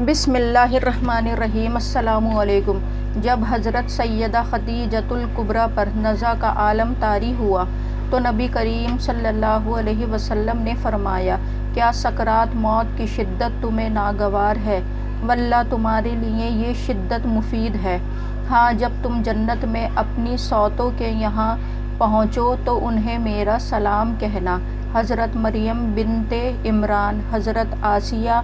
بسم اللہ الرحمن الرحیم۔ السلام علیکم۔ جب حضرت سیدہ خدیجۃ الکبریٰ پر نزع کا عالم طاری ہوا تو نبی کریم صلی اللہ علیہ وسلم نے فرمایا، کیا سکرات موت کی شدت تمہیں ناگوار ہے؟ واللہ تمہارے لیے یہ شدت مفید ہے۔ ہاں، جب تم جنت میں اپنی سوتوں کے یہاں پہنچو تو انہیں میرا سلام کہنا۔ حضرت مریم بنت عمران، حضرت آسیہ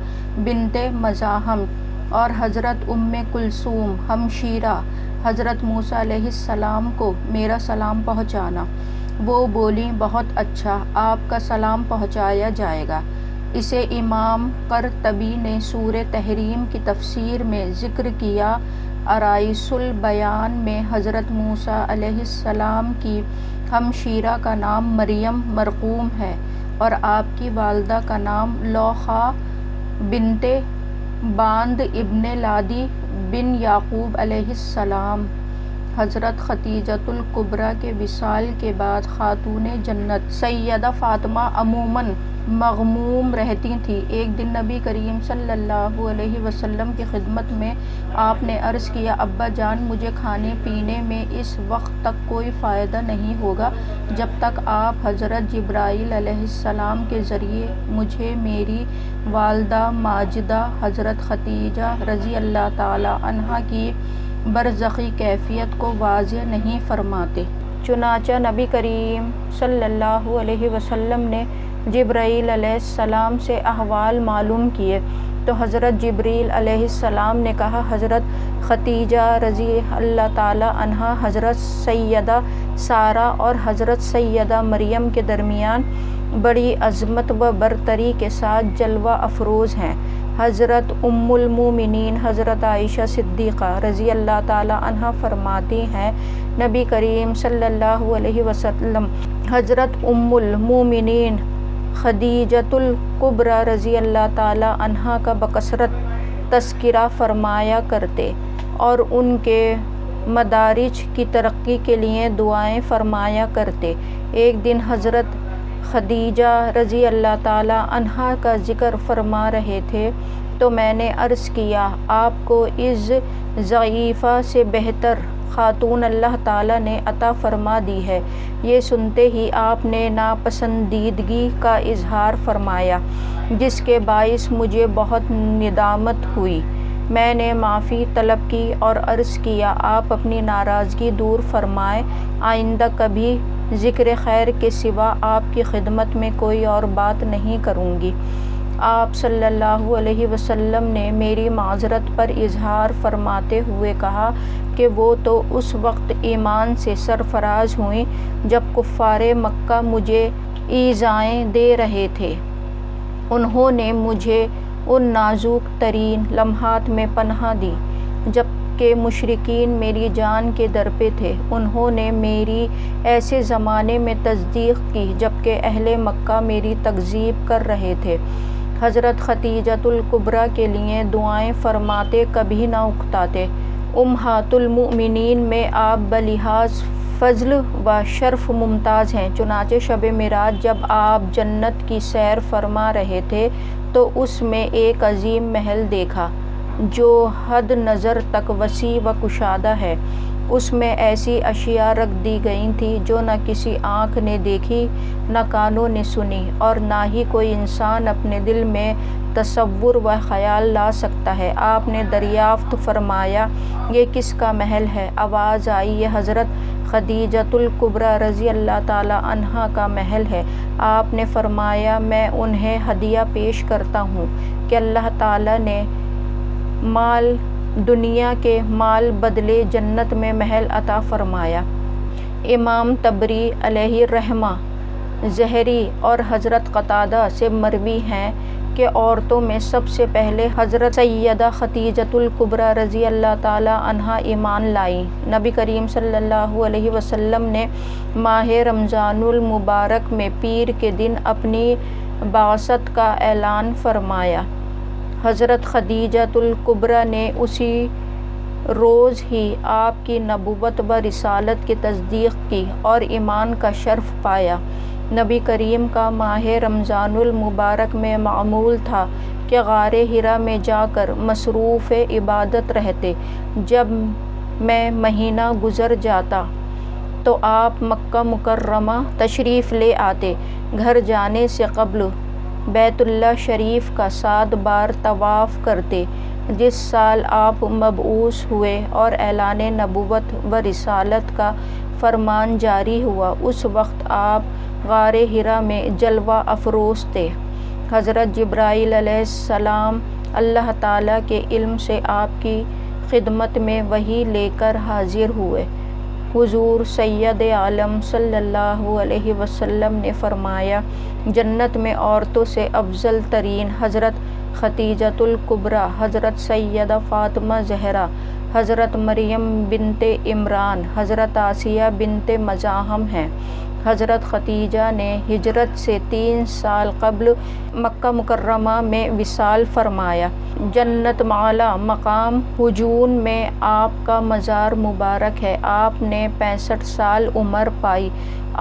بنت مزاحم اور حضرت ام کلثوم ہمشیرہ حضرت موسیٰ علیہ السلام کو میرا سلام پہنچانا۔ وہ بولیں، بہت اچھا، آپ کا سلام پہنچایا جائے گا۔ اسے امام قرطبی نے سورہ تحریم کی تفسیر میں ذکر کیا۔ عرائس البیان میں حضرت موسیٰ علیہ السلام کی ہمشیرہ کا نام مریم مرقوم ہے اور آپ کی والدہ کا نام لوخا بنت باند ابن لادی بن یعقوب علیہ السلام۔ حضرت خدیجۃ الکبریٰ کے وصال کے بعد خاتون جنت سیدہ فاطمہ عموماً مغموم رہتی تھیں۔ ایک دن نبی کریم صلی اللہ علیہ وسلم کی خدمت میں آپ نے عرض کیا، ابا جان، مجھے کھانے پینے میں اس وقت تک کوئی فائدہ نہیں ہوگا جب تک آپ حضرت جبرائیل علیہ السلام کے ذریعے مجھے میری والدہ ماجدہ حضرت خدیجہ رضی اللہ تعالی عنہا کی برزخی کیفیت کو واضح نہیں فرماتے۔ چنانچہ نبی کریم صلی اللہ علیہ وسلم نے جبرائیل علیہ السلام سے احوال معلوم کیے تو حضرت جبرائیل علیہ السلام نے کہا، حضرت خدیجہ رضی اللہ تعالی عنہا حضرت سیدہ سارہ اور حضرت سیدہ مریم کے درمیان بڑی عظمت و برتری کے ساتھ جلوہ افروز ہیں۔ حضرت ام المومنین حضرت عائشہ صدیقہ رضی اللہ تعالی عنہا فرماتی ہیں، نبی کریم صلی اللہ علیہ وسلم حضرت ام المومنین خدیجۃ الکبریٰ رضی اللہ تعالی عنہا کا بکثرت تذکرہ فرمایا کرتے اور ان کے مدارج کی ترقی کے لیے دعائیں فرمایا کرتے۔ ایک دن حضرت خدیجہ رضی اللہ تعالی عنہا کا ذکر فرما رہے تھے تو میں نے عرض کیا، آپ کو اس ضعیفہ سے بہتر خاتون اللہ تعالیٰ نے عطا فرما دی ہے۔ یہ سنتے ہی آپ نے ناپسندیدگی کا اظہار فرمایا، جس کے باعث مجھے بہت ندامت ہوئی۔ میں نے معافی طلب کی اور عرض کیا، آپ اپنی ناراضگی دور فرمائیں، آئندہ کبھی ذکر خیر کے سوا آپ کی خدمت میں کوئی اور بات نہیں کروں گی۔ آپ صلی اللہ علیہ وسلم نے میری معذرت پر اظہار فرماتے ہوئے کہا کہ وہ تو اس وقت ایمان سے سرفراز ہوئیں جب کفار مکہ مجھے ایذائیں دے رہے تھے۔ انہوں نے مجھے ان نازک ترین لمحات میں پناہ دی جب کہ مشرکین میری جان کے در پہ تھے۔ انہوں نے میری ایسے زمانے میں تصدیق کی جبکہ اہل مکہ میری تکذیب کر رہے تھے۔ حضرت خدیجۃ الکبریٰ کے لیے دعائیں فرماتے، کبھی نہ اکتاتے۔ امہات المؤمنین میں آپ بلحاظ فضل و شرف ممتاز ہیں۔ چنانچہ شب معراج جب آپ جنت کی سیر فرما رہے تھے تو اس میں ایک عظیم محل دیکھا جو حد نظر تک وسیع و کشادہ ہے۔ اس میں ایسی اشیاء رکھ دی گئی تھیں جو نہ کسی آنکھ نے دیکھی، نہ کانوں نے سنی اور نہ ہی کوئی انسان اپنے دل میں تصور و خیال لا سکتا ہے۔ آپ نے دریافت فرمایا، یہ کس کا محل ہے؟ آواز آئی، یہ حضرت خدیجۃ الکبریٰ رضی اللہ تعالی عنہا کا محل ہے۔ آپ نے فرمایا، میں انہیں ہدیہ پیش کرتا ہوں کہ اللہ تعالی نے مال دنیا کے مال بدلے جنت میں محل عطا فرمایا۔ امام طبری علیہ الرحمہ زہری اور حضرت قتادہ سے مروی ہیں کہ عورتوں میں سب سے پہلے حضرت سیدہ خدیجۃ الکبریٰ رضی اللہ تعالی عنہا ایمان لائیں۔ نبی کریم صلی اللہ علیہ وسلم نے ماہ رمضان المبارک میں پیر کے دن اپنی بعثت کا اعلان فرمایا۔ حضرت خدیجۃ الکبریٰ نے اسی روز ہی آپ کی نبوت و رسالت کی تصدیق کی اور ایمان کا شرف پایا۔ نبی کریم کا ماہ رمضان المبارک میں معمول تھا کہ غار ہرا میں جا کر مصروف عبادت رہتے۔ جب میں مہینہ گزر جاتا تو آپ مکہ مکرمہ تشریف لے آتے۔ گھر جانے سے قبل بیت اللہ شریف کا 7 بار طواف کرتے۔ جس سال آپ مبعوث ہوئے اور اعلان نبوت و رسالت کا فرمان جاری ہوا، اس وقت آپ غار ہرا میں جلوہ افروز تھے۔ حضرت جبرائیل علیہ السلام اللہ تعالیٰ کے علم سے آپ کی خدمت میں وحی لے کر حاضر ہوئے۔ حضور سید عالم صلی اللہ علیہ وسلم نے فرمایا، جنت میں عورتوں سے افضل ترین حضرت خدیجۃ الکبریٰ، حضرت سیدہ فاطمہ زہرا، حضرت مریم بنت عمران، حضرت آسیہ بنت مزاحم ہیں۔ حضرت خدیجہ نے ہجرت سے 3 سال قبل مکہ مکرمہ میں وصال فرمایا۔ جنت اعلیٰ مقام حجون میں آپ کا مزار مبارک ہے۔ آپ نے 65 سال عمر پائی۔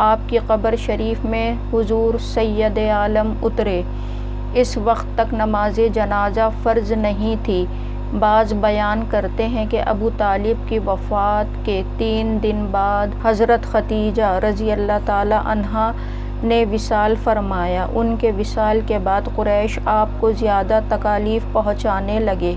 آپ کی قبر شریف میں حضور سید عالم اترے۔ اس وقت تک نماز جنازہ فرض نہیں تھی۔ بعض بیان کرتے ہیں کہ ابو طالب کی وفات کے 3 دن بعد حضرت خدیجہ رضی اللہ تعالی عنہا نے وصال فرمایا۔ ان کے وصال کے بعد قریش آپ کو زیادہ تکالیف پہنچانے لگے۔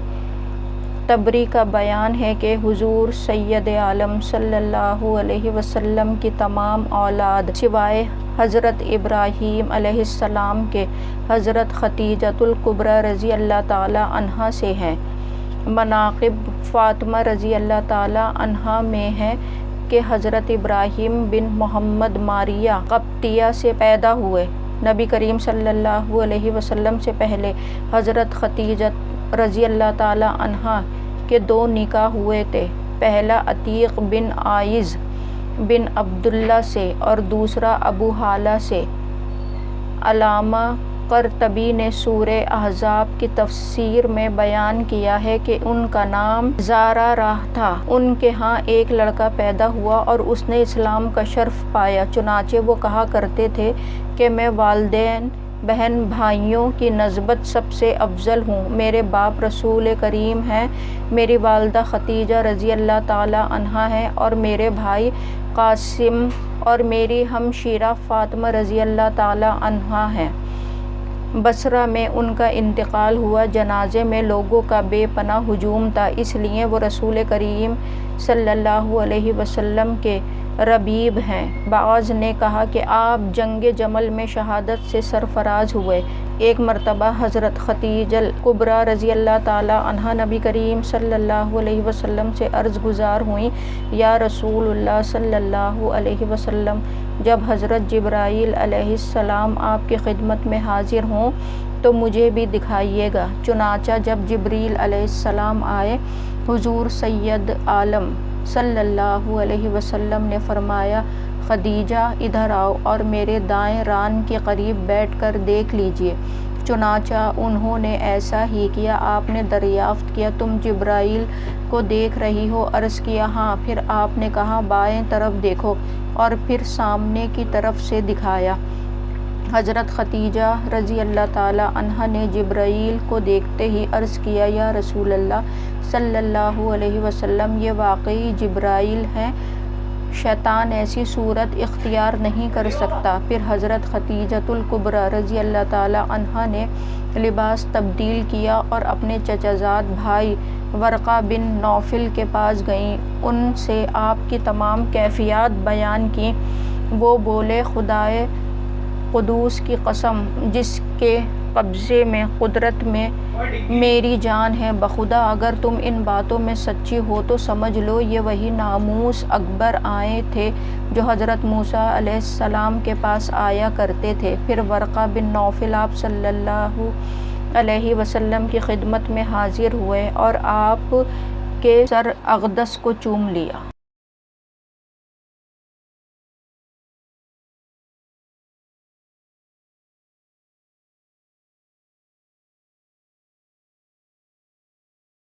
طبری کا بیان ہے کہ حضور سید عالم صلی اللہ علیہ وسلم کی تمام اولاد سوائے حضرت ابراہیم علیہ السلام کے حضرت خدیجۃ الکبریٰ رضی اللہ تعالی عنہا سے ہیں۔ مناقب فاطمہ رضی اللہ تعالی عنہا میں ہے کہ حضرت ابراہیم بن محمد ماریہ قبطیہ سے پیدا ہوئے۔ نبی کریم صلی اللہ علیہ وسلم سے پہلے حضرت خدیجہ رضی اللہ تعالی عنہا کے 2 نکاح ہوئے تھے۔ پہلا عتیق بن عائض بن عبداللہ سے اور دوسرا ابو ہالہ سے۔ علامہ قرطبی نے سورہ احزاب کی تفسیر میں بیان کیا ہے کہ ان کا نام زارارہ تھا۔ ان کے ہاں ایک لڑکا پیدا ہوا اور اس نے اسلام کا شرف پایا، چنانچہ وہ کہا کرتے تھے کہ میں والدین، بہن بھائیوں کی نسبت سب سے افضل ہوں۔ میرے باپ رسول کریم ہیں، میری والدہ خدیجہ رضی اللہ تعالی عنہا ہیں اور میرے بھائی قاسم اور میری ہمشیرہ فاطمہ رضی اللہ تعالی عنہا ہیں۔ بصرہ میں ان کا انتقال ہوا۔ جنازے میں لوگوں کا بے پناہ ہجوم تھا، اس لیے وہ رسول کریم صلی اللہ علیہ وسلم کے ربیب ہیں۔ بعض نے کہا کہ آپ جنگ جمل میں شہادت سے سرفراز ہوئے۔ ایک مرتبہ حضرت خدیجہ الکبریٰ رضی اللہ تعالی عنہا نبی کریم صلی اللہ علیہ وسلم سے عرض گزار ہوئیں، یا رسول اللہ صلی اللہ علیہ وسلم، جب حضرت جبرائیل علیہ السلام آپ کی خدمت میں حاضر ہوں تو مجھے بھی دکھائیے گا۔ چنانچہ جب جبریل علیہ السلام آئے، حضور سید عالم صلی اللہ علیہ وسلم نے فرمایا، خدیجہ ادھر آؤ اور میرے دائیں ران کے قریب بیٹھ کر دیکھ لیجیے۔ چنانچہ انہوں نے ایسا ہی کیا۔ آپ نے دریافت کیا، تم جبرائیل کو دیکھ رہی ہو؟ عرض کیا، ہاں۔ پھر آپ نے کہا، بائیں طرف دیکھو، اور پھر سامنے کی طرف سے دکھایا۔ حضرت خدیجہ رضی اللہ تعالی عنہا نے جبرائیل کو دیکھتے ہی عرض کیا، یا رسول اللہ صلی اللہ علیہ وسلم، یہ واقعی جبرائیل ہیں، شیطان ایسی صورت اختیار نہیں کر سکتا۔ پھر حضرت خدیجۃ الکبریٰ رضی اللہ تعالی عنہا نے لباس تبدیل کیا اور اپنے چچا زاد بھائی ورقہ بن نوفل کے پاس گئیں، ان سے آپ کی تمام کیفیات بیان کیں۔ وہ بولے، خدائے قدوس کی قسم جس کے قبضے میں قدرت میں میری جان ہے، بخدا اگر تم ان باتوں میں سچی ہو تو سمجھ لو یہ وہی ناموس اکبر آئے تھے جو حضرت موسیٰ علیہ السلام کے پاس آیا کرتے تھے۔ پھر ورقہ بن نوفل آپ صلی اللہ علیہ وسلم کی خدمت میں حاضر ہوئے اور آپ کے سر اقدس کو چوم لیا۔